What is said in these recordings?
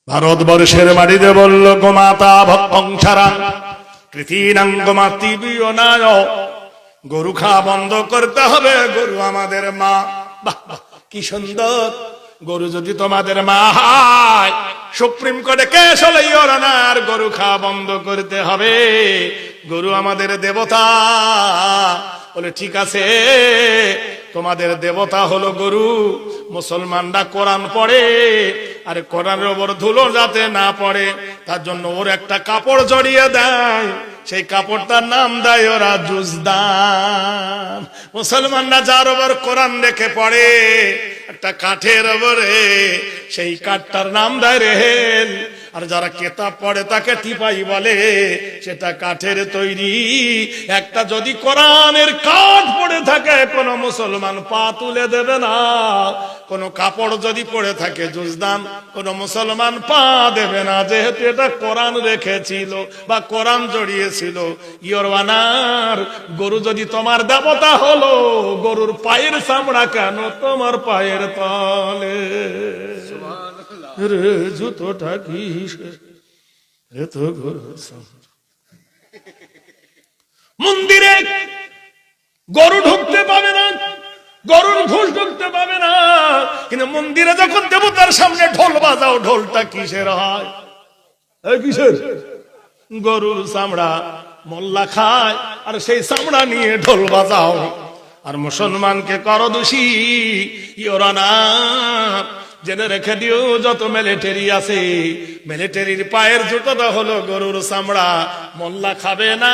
ভারতবর্ষের মাটিতে বলল গোমাতা ভক্ষং ছাড়া কৃতিনাং গোমাতিবিয়নায়, গরু খাওয়া বন্ধ করতে হবে, গরু আমাদের মা। বাহ বাহ, কি সুন্দর! গরু যদি তোমাদের মা হয়, সুপ্রিম কোর্টে কেস হলে ইয়োরানার গরু খাওয়া বন্ধ করতে হবে, গরু আমাদের দেবতা। বলে ঠিক আছে, তোমাদের দেবতা হলো গরু, মুসলমানরা কোরআন পড়ে, আরে কোরআনের ওপর ধুলো যাতে না পড়ে তার জন্য ওর একটা কাপড় জড়িয়ে দেয়, সেই কাপড়টার নাম দেয় ওরা জুজদান। মুসলমানরা যার ওপর কোরআন রেখে পড়ে একটা কাঠের ওপরে, সেই কাঠটার নাম দেয় রেহেল। আর যারা কেতাব পড়ে তাকে টিপাই বলে, সেটা কাঠের তৈরি। একটা যদি কোরআনের কাঠ পড়ে থাকে কোন মুসলমান পা তুলে দেবে না, কোন কাপড় যদি পড়ে থাকে জুজদান, কোন মুসলমান পা দেবে না, যেহেতু এটা কোরআন রেখেছিল বা কোরআন জড়িয়েছিল। ইয়োরওয়ানার গরু যদি তোমার দেবতা হলো, গরুর পায়ের চামড়া কেন তোমার পায়ের তলে? রে জুতোটা কি মন্দিরে গরু ঢুকতে পাবে না, গরুর ঘোষ ঢুকতে পাবে না, কিন্তু মন্দিরে যখন দেবতার সামনে ঢোল বাজাও, ঢোলটা কিসের হয়? কিসের? গরুর চামড়া মোল্লা খায়, আর সেই চামড়া নিয়ে ঢোল বাজাও, আর মুসলমানকে করো দোষী। ইয়োরানা জেনে রেখে দিও, যত মিলিটারি আছে, মিলিটারির পায়ের জুতোটা হলো গরুর চামড়া। মোল্লা খাবে না,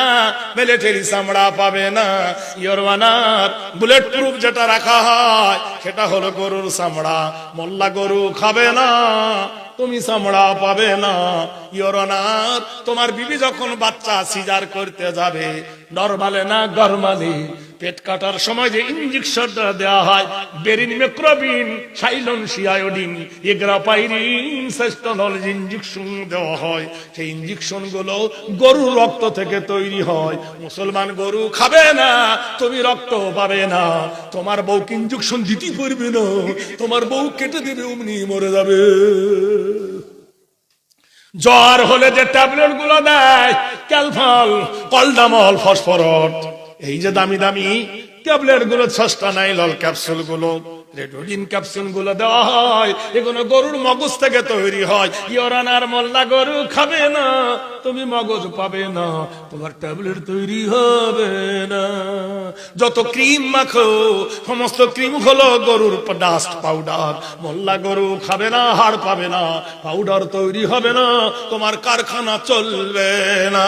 মিলিটারি চামড়া পাবে না। ইয়োরওয়ানার বুলেট প্রুফ যেটা রাখা হয় সেটা হলো গরুর চামড়া। মোল্লা গরু খাবে না, তুমি চামড়া পাবে না। ইয়োরওয়ানার তোমার বিবি যখন বাচ্চা সিজার করতে যাবে, নরমালে না গরমালে, পেট কাটার সময় যে ইঞ্জেকশনটা দেওয়া হয়, বেরিন মেক্রোবিন সাইলনসিয়ায়োডিন এগ্রাপাইরিন সেস্টনল ইঞ্জেকশন দেওয়া হয়, সেই ইঞ্জেকশন গুলো গরুর রক্ত থেকে তৈরি হয়। মুসলমান গরু খাবে না, তুমি রক্ত পাবে না। তোমার বউকে ইঞ্জেকশন দিতে পারবে না, তোমার বউ কেটে দেবে, অমনি মরে যাবে। জ্বর হলে যে ট্যাবলেট গুলো দেয়, ক্যালফল, কলডামল, ফসফরস, এই যে দামি দামি ট্যাবলেট গুলো, সস্তা নাইলল ক্যাপসুল গুলো, রেডোডিন ক্যাপসুল গুলো দেওয়া হয়, এগুলো গরুর মগজ থেকে তৈরি হয়। ইয়োরানার মোল্লা গরু খাবে না, তুমি মগজ পাবে না, তোমার ট্যাবলেট তৈরি হবে না। যত ক্রিম মাখো, সমস্ত ক্রিম হলো গরুর ডাস্ট পাউডার। মোল্লা গরু খাবে না, হাড় পাবে না, পাউডার তৈরি হবে না, তোমার কারখানা চলবে না।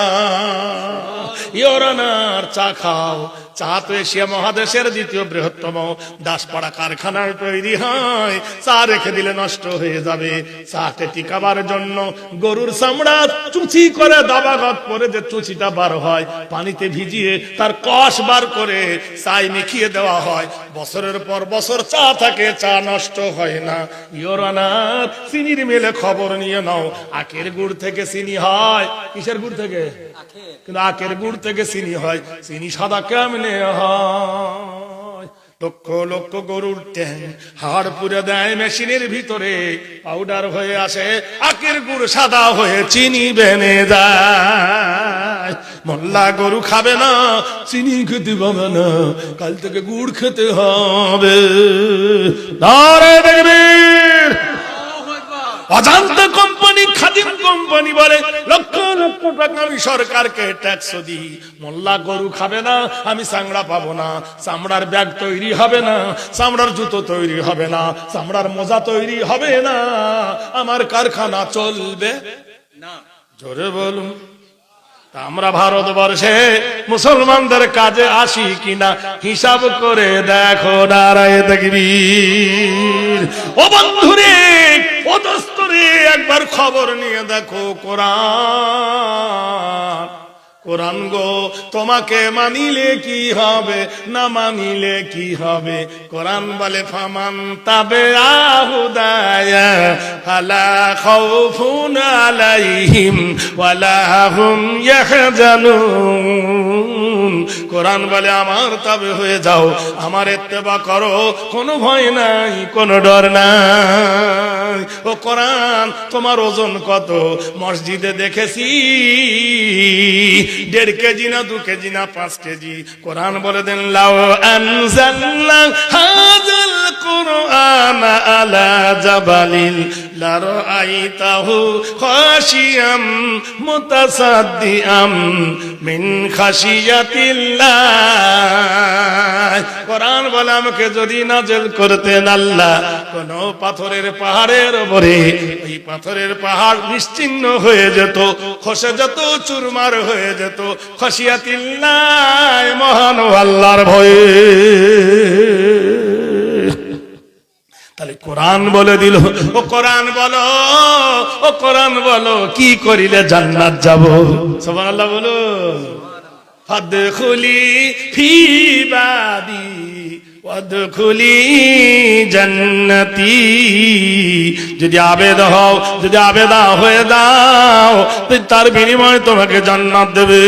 ইয়োরানার চা খাও, চা তো এশিয়া মহাদেশের দ্বিতীয় বৃহত্তম দাসপাড়া কারখানায় তৈরি হয়। চা রেখে দিলে নষ্ট হয়ে যাবে। চাতে টিকাবার জন্য গরুর চামড়া চুচি করে দাবাগত করে যে চুচিটা বার হয়, পানিতে ভিজিয়ে তার কষ বার করে চায় মিখিয়ে দেওয়া হয়। বছরের পর বছর চা থাকে, চা নষ্ট হয় না। ইয়োরানার চিনির মেলে খবর নিয়ে নাও, আখের গুড় থেকে চিনি হয়। কিসের গুড় থেকে? কিন্তু আখের গুড় থেকে চিনি হয়। চিনি সাদা কেমনে হয়? লক্ষ লক্ষ গরুর ট্যাং হাড় পুড়ে দেয় মেশিনের ভিতরে, পাউডার হয়ে আসে, আখের গুড় সাদা হয়ে চিনি বেনে যায়। মোল্লা গরু খাবে না, চিনি খেতে পাবে না, কাল থেকে গুড় খেতে হবে। নারে তাকবীর! অজান্তা কোম্পানি, খাদিম কোম্পানি বলে লক্ষ লক্ষ টাকা আমি সরকারকে ট্যাক্স দিই, মোল্লা গরু খাবে না, আমি চামড়া পাবো না, চামড়ার ব্যাগ তৈরি হবে না, চামড়ার জুতো তৈরি হবে না, চামড়ার মোজা তৈরি হবে না, আমার কারখানা চলবে না। জোরে বলুন। আমরা ভারতবর্ষে মুসলমানদের কাজে আসি কিনা হিসাব করে দেখো। নারায়ে তাকবীর! ও বন্ধুরে, ও দোস্তরে, একবার খবর নিয়ে দেখো। কোরআন, কোরআন গো, তোমাকে মানিলে কি হবে, না মানিলে কি হবে? কোরআন বলে ফামান তাবিআ হুদায়া ফালা খাউফুন আলাইহিম ওয়ালা হুম ইয়াহজানুন। কোরআন বলে আমার তাবে হয়ে যাও, আমার ইত্তেবা করো, কোনো ভয় নাই, কোনো ডর নাই। ও কোরআন তোমার ওজন কত? মসজিদে দেখেছি 1.5 কেজি না 2 কেজি না 5 কেজি। কোরআন বলে দেন লাউ আনজালনা হাযাল কুরআন আলা জাবালিন লারাআইতাহু খাশিয়াম মুতাসাদ্দিআম মিন খাশিয়াতিল্লাহ। কোরআন বলে আমাকে যদি নাযিল করতেন আল্লাহ কোন পাথরের পাহাড়ের উপরে, ওই পাথরের পাহাড় নিশ্চিহ্ন হয়ে যেত, খসে যেত, চুরমার হয়ে যেত। খাশিয়াতিল্লাহ, মহান আল্লাহর ভয়ে। তাহলে কোরআন বলে দিল, ও কোরআন বলো, ও কোরআন বলো কি করিলে জান্নাত যাব? সুবহানাল্লাহ বলো। ফাদখুলি ফি ইবাদি ওয়াদখুলি জান্নাতি। যদি আবেদা হও, যদি আবেদা হয়ে দাও, তার বিনিময়ে তোমাকে জান্নাত দেবে।